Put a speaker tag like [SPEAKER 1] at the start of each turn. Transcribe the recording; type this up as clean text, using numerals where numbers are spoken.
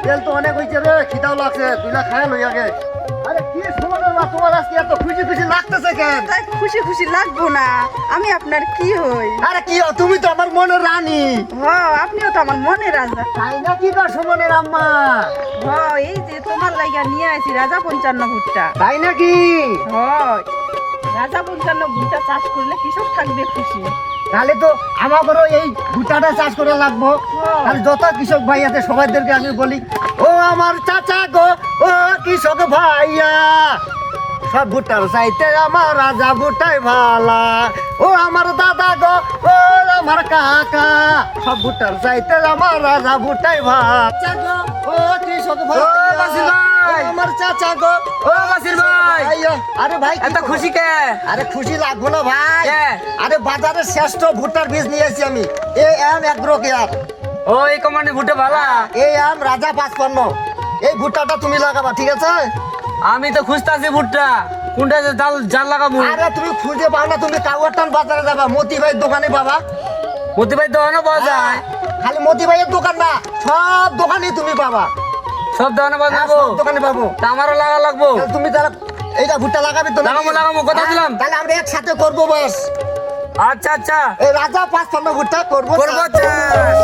[SPEAKER 1] তেল তো অনেক হয়েছে রে, খিদাও লাগছে, তুই না খায় লই আগে। আরে কি সুমনের মা, তোমার আজকে এত খুশি খুশি লাগতেছে কেন?
[SPEAKER 2] তাই খুশি খুশি লাগবো না, আমি আপনার কি হই?
[SPEAKER 1] আরে কি তুমি তো আমার মনের রানী।
[SPEAKER 2] আপনিও তো আমার মনে রাজা।
[SPEAKER 1] তাই না কি কর সুমনের আম্মা?
[SPEAKER 2] এই যে তোমার লাইগা নিয়ে আইছি রাজা 55 ভুট্টা।
[SPEAKER 1] তাই নাকি?
[SPEAKER 2] রাজা 55 ভুট্টা চাষ করলে কৃষক থাকবে খুশি।
[SPEAKER 1] তাহলে তো আমাদেরও এই ভুট্টাটা চাষ করা লাগবো। আর যত কৃষক ভাই আছে সবাইদেরকে আমি বলি, ও আমার চাচা গো, ও কৃষক ভাইয়া, সব ভুট্টার চাইতে আমার রাজা ভুট্টাই ভালা। ও আমার দাদা গো, ও আমার কাকা, সব ভুট্টার চাইতে আমার রাজা ভুট্টাই ভালা। ও কৃষক ভাই, আমার চাচা গো,
[SPEAKER 3] ও বাসির ভাই,
[SPEAKER 1] আরে ভাই
[SPEAKER 3] এত খুশি কে?
[SPEAKER 1] আরে খুশি লাগবো না ভাই, আরে বাজারে শ্রেষ্ঠ ভুট্টার বীজ নিয়ে এসেছি আমি, এগ্রো কেয়ার।
[SPEAKER 3] ও এই কোম্পানি ভুট্টা ভালা।
[SPEAKER 1] রাজা 55, এই ভুট্টাটা তুমি লাগাবা, ঠিক আছে?
[SPEAKER 3] আমি তো খুঁজতাছি ভুট্টা, কোনটা যে জাল লাগাবো।
[SPEAKER 1] আরে তুমি খুঁজে পাও না, তুমি কাউয়ারটান বাজারে যাবা, মতি ভাইয়ের দোকানে পাবা।
[SPEAKER 3] মতি ভাই দোকানে পাওয়া যায়?
[SPEAKER 1] খালি মতি ভাইয়ের দোকান না, সব দোকানে তুমি পাবা।
[SPEAKER 3] সব দোকানে পাওয়া যাবো?
[SPEAKER 1] সব দোকানে পাবো।
[SPEAKER 3] তা আমারও লাগা লাগবো।
[SPEAKER 1] তাহলে তুমি তাহলে এইটা ভুট্টা লাগাবে তো?
[SPEAKER 3] লাগাবো, কথা দিলাম।
[SPEAKER 1] তাহলে আমরা একসাথে করবো বাস।
[SPEAKER 3] আচ্ছা আচ্ছা,
[SPEAKER 1] এই রাজা 55 ভুট্টা করবো।
[SPEAKER 3] করবো চাষ।